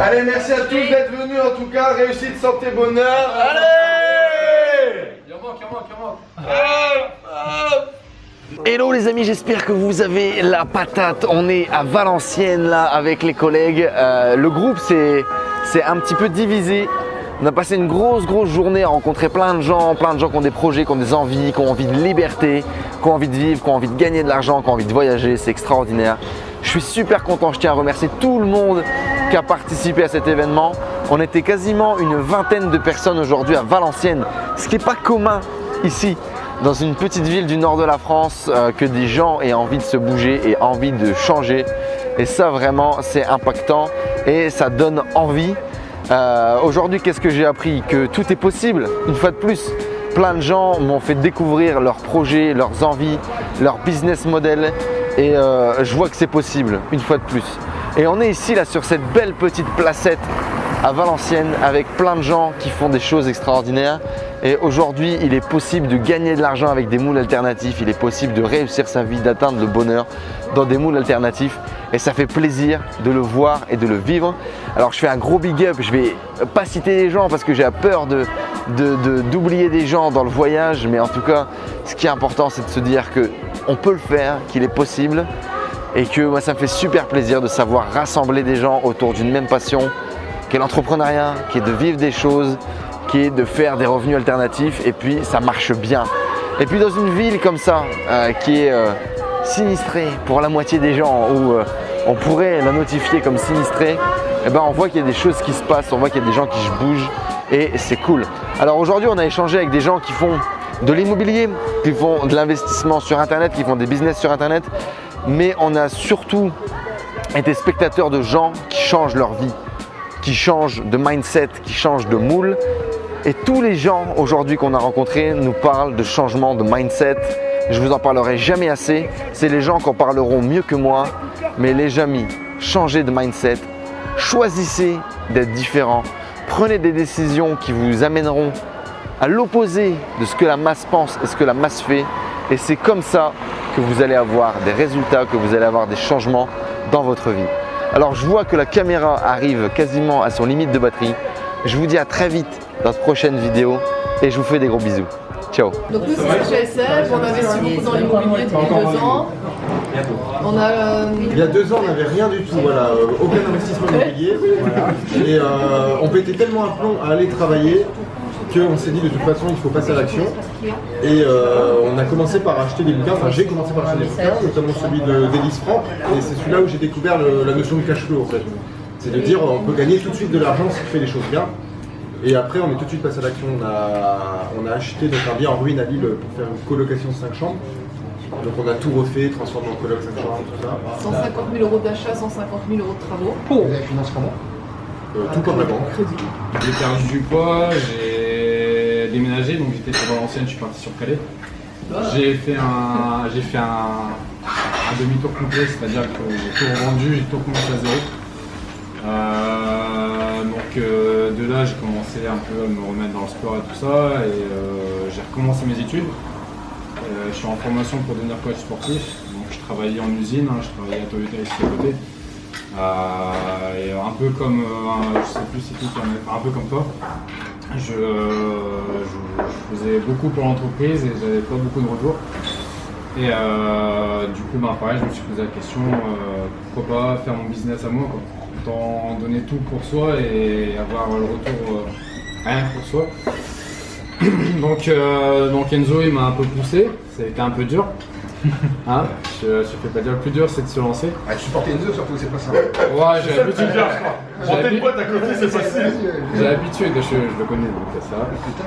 Allez, merci à tous d'être venus en tout cas. Réussite, santé, bonheur. Allez! Il en manque. Hello les amis, j'espère que vous avez la patate. On est à Valenciennes là avec les collègues. Le groupe c'est un petit peu divisé. On a passé une grosse journée à rencontrer plein de gens qui ont des projets, qui ont des envies, qui ont envie de liberté, qui ont envie de vivre, qui ont envie de gagner de l'argent, qui ont envie de voyager. C'est extraordinaire. Je suis super content. Je tiens à remercier tout le monde qui a participé à cet événement. On était quasiment une vingtaine de personnes aujourd'hui à Valenciennes, ce qui n'est pas commun ici. Dans une petite ville du nord de la France, que des gens aient envie de se bouger et envie de changer. Et ça vraiment c'est impactant et ça donne envie. Aujourd'hui qu'est-ce que j'ai appris? Que tout est possible, une fois de plus. Plein de gens m'ont fait découvrir leurs projets, leurs envies, leur business model et je vois que c'est possible, une fois de plus. Et on est ici là sur cette belle petite placette à Valenciennes avec plein de gens qui font des choses extraordinaires. Et aujourd'hui, il est possible de gagner de l'argent avec des moules alternatifs. Il est possible de réussir sa vie, d'atteindre le bonheur dans des moules alternatifs. Et ça fait plaisir de le voir et de le vivre. Alors je fais un gros big up. Je vais pas citer les gens parce que j'ai peur d'oublier des gens dans le voyage. Mais en tout cas, ce qui est important, c'est de se dire qu'on peut le faire, qu'il est possible. Et que moi, ça me fait super plaisir de savoir rassembler des gens autour d'une même passion, qui est l'entrepreneuriat, qui est de vivre des choses, qui est de faire des revenus alternatifs et puis ça marche bien. Et puis dans une ville comme ça, qui est sinistrée pour la moitié des gens, où on pourrait la notifier comme sinistrée, eh ben on voit qu'il y a des choses qui se passent, on voit qu'il y a des gens qui se bougent et c'est cool. Alors aujourd'hui on a échangé avec des gens qui font de l'immobilier, qui font de l'investissement sur internet, qui font des business sur internet, mais on a surtout été spectateurs de gens qui changent leur vie, qui changent de mindset, qui changent de moule. Et tous les gens aujourd'hui qu'on a rencontrés nous parlent de changement de mindset. Je vous en parlerai jamais assez. C'est les gens qui en parleront mieux que moi. Mais les amis, changez de mindset. Choisissez d'être différent. Prenez des décisions qui vous amèneront à l'opposé de ce que la masse pense et ce que la masse fait. Et c'est comme ça que vous allez avoir des résultats, que vous allez avoir des changements dans votre vie. Alors je vois que la caméra arrive quasiment à son limite de batterie. Je vous dis à très vite dans de prochaines vidéos et je vous fais des gros bisous. Ciao. Donc nous c'est CHSF, on investit beaucoup dans l'immobilier depuis 2 ans. Il y a 2 ans on n'avait rien du tout, voilà, aucun investissement immobilier. Et on pétait tellement un plomb à aller travailler qu'on s'est dit de toute façon il faut passer à l'action. Et on a commencé par acheter des bouquins, enfin j'ai commencé par acheter des bouquins, notamment celui d'Élise Franck. Et c'est celui-là où j'ai découvert la notion de cash flow en fait. C'est de dire on peut gagner tout de suite de l'argent si on fait les choses bien. Et après on est tout de suite passé à l'action. On a acheté donc un bien en ruine à Lille pour faire une colocation 5 chambres. Donc on a tout refait, transformé en coloc 5 chambres, tout ça. 150 000 € d'achat, 150 000 € de travaux. Vous avez financé comment tout par la banque. J'ai perdu du poids, j'ai déménagé, donc j'étais sur Valenciennes, je suis parti sur Calais. J'ai fait un demi-tour complet, c'est-à-dire que j'ai tout revendu, j'ai tout commencé à zéro. De là j'ai commencé un peu à me remettre dans le sport et tout ça et j'ai recommencé mes études. Je suis en formation pour devenir coach sportif, donc je travaillais en usine, je travaillais à Toyota ici à côté. Et un peu comme, je sais plus si tout, un peu comme toi, je faisais beaucoup pour l'entreprise et j'avais pas beaucoup de retours. Et du coup, pareil, je me suis posé la question, pourquoi pas faire mon business à moi, quoi. Autant donner tout pour soi et avoir le retour rien que pour soi. donc Enzo il m'a un peu poussé, ça a été un peu dur. Hein, je fais pas dire le plus dur, c'est de se lancer. Supporter Enzo surtout, c'est pas simple. Ouais, j'ai l'habitude. Monter une boîte à côté, c'est facile. J'ai l'habitude, je le connais donc ça va.